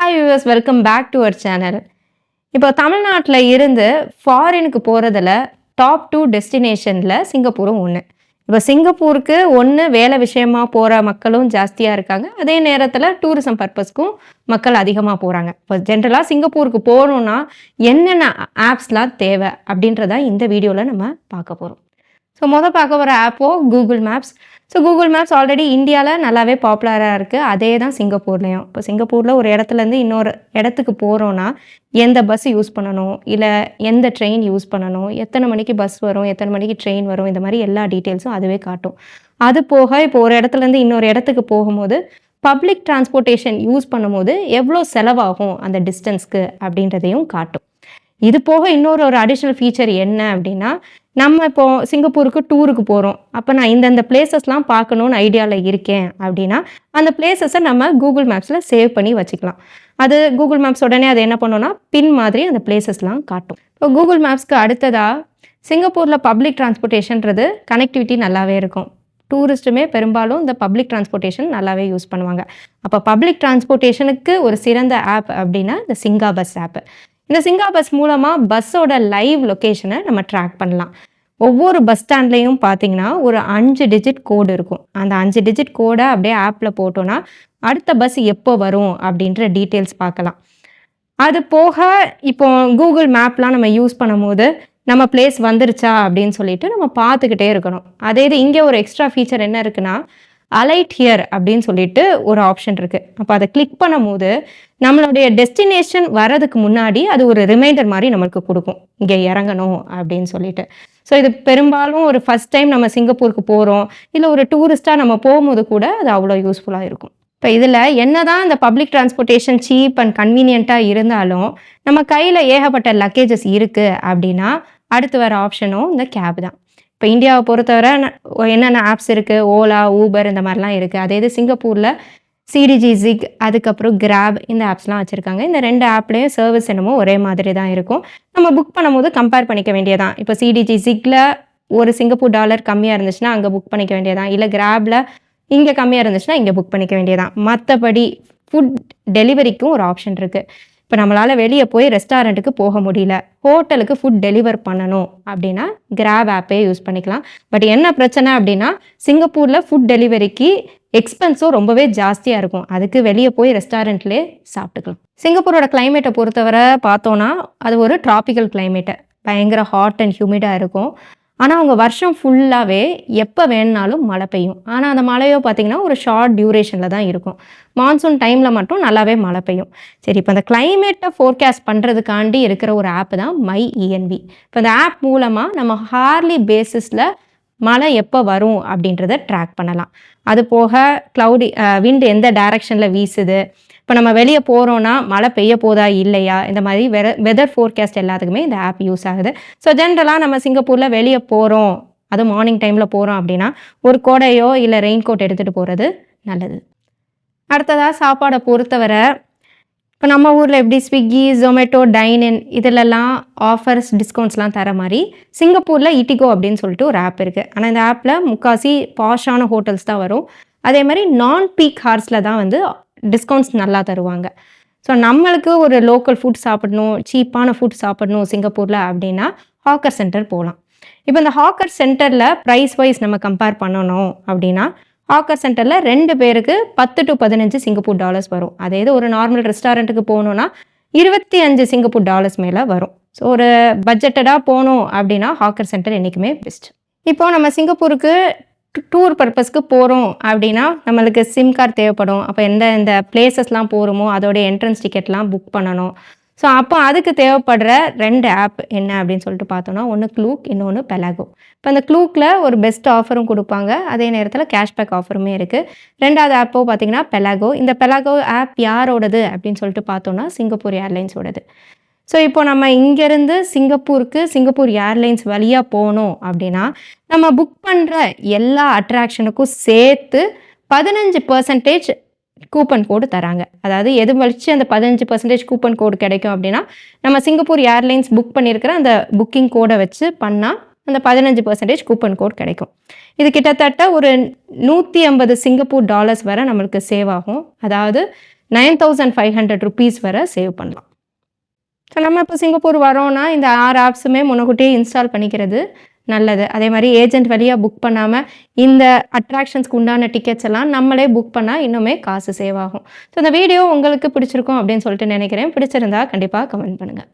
Hi viewers, welcome back to our channel. இப்போ தமிழ்நாட்டில் இருந்து ஃபாரினுக்கு போகிறதுல டாப் 2 டெஸ்டினேஷனில் சிங்கப்பூரும் ஒன்று. இப்போ சிங்கப்பூருக்கு ஒன்று வேலை விஷயமா போகிற மக்களும் ஜாஸ்தியாக இருக்காங்க. அதே நேரத்தில் டூரிசம் பர்பஸ்க்கும் மக்கள் அதிகமாக போகிறாங்க. இப்போ ஜென்ரலாக சிங்கப்பூருக்கு போகணுன்னா என்னென்ன ஆப்ஸ்லாம் தேவை அப்படின்றத இந்த வீடியோவில் நம்ம பார்க்க போகிறோம். ஸோ பார்க்க போகிற ஆப்போ Google Maps. So Google Maps already இந்தியாவில் நல்லாவே பாப்புலராக இருக்குது. அதே தான் சிங்கப்பூர்லேயும். இப்போ சிங்கப்பூரில் ஒரு இடத்துலேருந்து இன்னொரு இடத்துக்கு போகிறோன்னா எந்த பஸ் யூஸ் பண்ணணும், இல்லை எந்த ட்ரெயின் யூஸ் பண்ணணும், எத்தனை மணிக்கு பஸ் வரும், எத்தனை மணிக்கு ட்ரெயின் வரும், இந்த மாதிரி எல்லா டீட்டெயில்ஸும் அதுவே காட்டும். அது போக இப்போ ஒரு இடத்துலேருந்து இன்னொரு இடத்துக்கு போகும்போது பப்ளிக் டிரான்ஸ்போர்ட்டேஷன் யூஸ் பண்ணும்போது எவ்வளோ செலவாகும் அந்த டிஸ்டன்ஸ்க்கு அப்படின்றதையும் காட்டும். இது போக இன்னொரு அடிஷ்னல் ஃபீச்சர் என்ன அப்படின்னா, நம்ம இப்போ சிங்கப்பூருக்கு டூருக்கு போகிறோம். அப்போ நான் இந்தந்த பிளேசஸ்லாம் பார்க்கணுன்னு ஐடியாவில் இருக்கேன் அப்படின்னா, அந்த பிளேசஸை நம்ம கூகுள் மேப்ஸில் சேவ் பண்ணி வச்சுக்கலாம். அது கூகுள் மேப்ஸ் உடனே அது என்ன பண்ணோன்னா பின் மாதிரி அந்த பிளேசஸ்லாம் காட்டும். இப்போ கூகுள் மேப்ஸ்க்கு அடுத்ததாக சிங்கப்பூரில் பப்ளிக் டிரான்ஸ்போர்ட்டேஷன்றது கனெக்டிவிட்டி நல்லாவே இருக்கும். டூரிஸ்ட்டுமே பெரும்பாலும் இந்த பப்ளிக் டிரான்ஸ்போர்ட்டேஷன் நல்லாவே யூஸ் பண்ணுவாங்க. அப்போ பப்ளிக் டிரான்ஸ்போர்ட்டேஷனுக்கு ஒரு சிறந்த ஆப் அப்படின்னா இந்த சிங்கா பஸ் ஆப். இந்த சிங்கா பஸ் மூலமாக பஸ்ஸோட லைவ் லொக்கேஷனை நம்ம ட்ராக் பண்ணலாம். ஒவ்வொரு பஸ் ஸ்டாண்ட்லேயும் பார்த்தீங்கன்னா ஒரு 5 டிஜிட் கோடு இருக்கும். அந்த 5 டிஜிட் கோடை அப்படியே ஆப்பில் போட்டோன்னா அடுத்த பஸ் எப்போ வரும் அப்படின்ற டீட்டெயில்ஸ் பார்க்கலாம். அது போக இப்போ கூகுள் மேப்லாம் நம்ம யூஸ் பண்ணும்போது நம்ம பிளேஸ் வந்துருச்சா அப்படின்னு சொல்லிட்டு நம்ம பார்த்துக்கிட்டே இருக்கணும். அதே இது இங்கே ஒரு எக்ஸ்ட்ரா ஃபீச்சர் என்ன இருக்குன்னா, அலைட் ஹியர் அப்படின்னு சொல்லிட்டு ஒரு ஆப்ஷன் இருக்குது. அப்போ அதை கிளிக் பண்ணும்போது நம்மளுடைய டெஸ்டினேஷன் வரதுக்கு முன்னாடி அது ஒரு ரிமைண்டர் மாதிரி நம்மளுக்கு கொடுக்கும், இங்கே இறங்கணும் அப்படின்னு சொல்லிட்டு. ஸோ இது பெரும்பாலும் ஒரு ஃபஸ்ட் டைம் நம்ம சிங்கப்பூருக்கு போகிறோம், இல்லை ஒரு டூரிஸ்ட்டாக நம்ம போகும்போது கூட அது அவ்வளோ யூஸ்ஃபுல்லாக இருக்கும். இப்போ இதில் என்ன தான் இந்த பப்ளிக் டிரான்ஸ்போர்ட்டேஷன் சீப் அண்ட் கன்வீனியண்ட்டாக இருந்தாலும் நம்ம கையில் ஏகப்பட்ட லக்கேஜஸ் இருக்குது அப்படின்னா அடுத்து வர ஆப்ஷனும் இந்த கேப் தான். இப்போ இந்தியாவை பொறுத்தவரை என்னென்ன ஆப்ஸ் இருக்குது, ஓலா, ஊபர் இந்த மாதிரிலாம் இருக்குது. அதே இது சிங்கப்பூரில் சிடிஜி ஜிக், அதுக்கப்புறம் கிராப், இந்த ஆப்ஸ்லாம் வச்சுருக்காங்க. இந்த 2 ஆப்லேயும் சர்வீஸ் என்னமோ ஒரே மாதிரி தான் இருக்கும். நம்ம புக் பண்ணும்போது கம்பேர் பண்ணிக்க வேண்டியதான். இப்போ சிடிஜி ஜிக்கில் ஒரு சிங்கப்பூர் டாலர் கம்மியாக இருந்துச்சுன்னா அங்கே புக் பண்ணிக்க வேண்டியதான், இல்லை கிராபில் இங்கே கம்மியாக இருந்துச்சுன்னா இங்கே புக் பண்ணிக்க வேண்டியதான். மற்றபடி ஃபுட் டெலிவரிக்கும் ஒரு ஆப்ஷன் இருக்குது. இப்போ நம்மளால் வெளியே போய் ரெஸ்டாரண்ட்டுக்கு போக முடியல, ஹோட்டலுக்கு ஃபுட் டெலிவர் பண்ணணும் அப்படின்னா கிராப் ஆப்பே யூஸ் பண்ணிக்கலாம். பட் என்ன பிரச்சனை அப்படின்னா, சிங்கப்பூரில் ஃபுட் டெலிவரிக்கு எக்ஸ்பென்ஸும் ரொம்பவே ஜாஸ்தியாக இருக்கும். அதுக்கு வெளியே போய் ரெஸ்டாரண்ட்லேயே சாப்பிட்டுக்கலாம். சிங்கப்பூரோட கிளைமேட்டை பொறுத்தவரை பார்த்தோன்னா அது ஒரு ட்ராபிக்கல் கிளைமேட்டு. பயங்கர ஹாட் அண்ட் ஹியூமிடாக இருக்கும். ஆனால் அவங்க வருஷம் ஃபுல்லாகவே எப்போ வேணுனாலும் மழை பெய்யும். ஆனால் அந்த மழையோ பார்த்திங்கன்னா ஒரு ஷார்ட் டியூரேஷனில் தான் இருக்கும். மான்சூன் டைமில் மட்டும் நல்லாவே மழை பெய்யும். சரி, இப்போ அந்த கிளைமேட்டை ஃபோர்காஸ்ட் பண்ணுறதுக்காண்டி இருக்கிற ஒரு ஆப் தான் மை இஎன்வி. இப்போ இந்த ஆப் மூலமாக நம்ம ஹார்லி பேசிஸில் மழை எப்போ வரும் அப்படின்றத ட்ராக் பண்ணலாம். அது போக விண்டு எந்த டைரக்ஷனில் வீசுது, இப்போ நம்ம வெளியே போகிறோன்னா மழை பெய்ய போதா இல்லையா, இந்த மாதிரி வெதர் ஃபோர்காஸ்ட் எல்லாத்துக்குமே இந்த ஆப் யூஸ் ஆகுது. ஸோ ஜென்ரலாக நம்ம சிங்கப்பூரில் வெளியே போகிறோம், அது மார்னிங் டைமில் போகிறோம் அப்படின்னா ஒரு கோடையோ இல்லை ரெயின் கோட் எடுத்துகிட்டு போகிறது நல்லது. அடுத்ததாக சாப்பாடை பொறுத்தவரை இப்போ நம்ம ஊரில் எப்படி ஸ்விக்கி, ஜொமேட்டோ, டைனின் இதிலெல்லாம் ஆஃபர்ஸ், டிஸ்கவுண்ட்ஸ்லாம் தர மாதிரி சிங்கப்பூரில் இட்டிகோ அப்படின்னு சொல்லிட்டு ஒரு ஆப் இருக்குது. ஆனால் இந்த ஆப்பில் முக்காசி பாஷான ஹோட்டல்ஸ் தான் வரும். அதே மாதிரி நான் பீக் ஹார்ஸில் தான் டிஸ்கவுண்ட்ஸ் நல்லா தருவாங்க. ஸோ நம்மளுக்கு ஒரு லோக்கல் ஃபுட் சாப்பிடணும், சீப்பான ஃபுட் சாப்பிடணும் சிங்கப்பூரில் அப்படின்னா ஹாக்கர் சென்டர் போகலாம். இப்போ இந்த ஹாக்கர் சென்டரில் ப்ரைஸ் வைஸ் நம்ம கம்பேர் பண்ணணும் அப்படின்னா ஹாக்கர் சென்டரில் 2 பேருக்கு 10 to 15 சிங்கப்பூர் டாலர்ஸ் வரும். அதே இது ஒரு நார்மல் ரெஸ்டாரண்ட்டுக்கு போகணுன்னா 25 சிங்கப்பூர் டாலர்ஸ் மேலே வரும். ஸோ ஒரு பட்ஜெட்டடாக போகணும் அப்படின்னா ஹாக்கர் சென்டர் என்றைக்குமே பெஸ்ட். இப்போது நம்ம சிங்கப்பூருக்கு டூர் பர்பஸ்க்கு போகிறோம் அப்படின்னா நம்மளுக்கு சிம் கார்டு தேவைப்படும். அப்போ இந்த பிளேசஸ்லாம் போகிறோமோ அதோடைய என்ட்ரன்ஸ் டிக்கெட்லாம் புக் பண்ணணும். ஸோ அப்போ அதுக்கு தேவைப்படுற 2 ஆப் என்ன அப்படின்னு சொல்லிட்டு பார்த்தோன்னா, ஒன்று க்ளூக், இன்னொன்று பெலாகோ. இப்போ அந்த க்ளூக்கில் ஒரு பெஸ்ட் ஆஃபரும் கொடுப்பாங்க, அதே நேரத்தில் கேஷ்பேக் ஆஃபருமே இருக்குது. 2வது ஆப்போ பார்த்திங்கன்னா பெலாகோ. இந்த பெலாகோ ஆப் யாரோடது அப்படின்னு சொல்லிட்டு பார்த்தோன்னா சிங்கப்பூர் ஏர்லைன்ஸோடது. ஸோ இப்போ நம்ம இங்கேருந்து சிங்கப்பூர் ஏர்லைன்ஸ் வழியாக போகணும் அப்படின்னா நம்ம புக் பண்ணுற எல்லா அட்ராக்ஷனுக்கும் சேர்த்து 15% கூப்பன் கோடு தராங்க. அதாவது எது வச்சு அந்த 15% கூப்பன் கோடு கிடைக்கும் அப்படின்னா, நம்ம சிங்கப்பூர் ஏர்லைன்ஸ் புக் பண்ணியிருக்கிற அந்த புக்கிங் கோடை வச்சு பண்ணால் அந்த 15% கூப்பன் கோட் கிடைக்கும். இது கிட்டத்தட்ட ஒரு 150 சிங்கப்பூர் டாலர்ஸ் வரை நம்மளுக்கு சேவ் ஆகும். அதாவது ₹9,500 வரை சேவ் பண்ணலாம். ஸோ நம்ம இப்போ சிங்கப்பூர் வரோம்னா இந்த 6 ஆப்ஸுமே முன்னக்கூட்டியே இன்ஸ்டால் பண்ணிக்கிறது நல்லது. அதே மாதிரி ஏஜென்ட் வழியாக புக் பண்ணாமல் இந்த அட்ராக்ஷன்ஸ்க்கு உண்டான டிக்கெட்ஸ் எல்லாம் நம்மளே புக் பண்ணால் இன்னுமே காசு சேவ் ஆகும். ஸோ இந்த வீடியோ உங்களுக்கு பிடிச்சிருக்கும் அப்படின்னு சொல்லிட்டு நினைக்கிறேன். பிடிச்சிருந்தா கண்டிப்பாக கமெண்ட் பண்ணுங்கள்.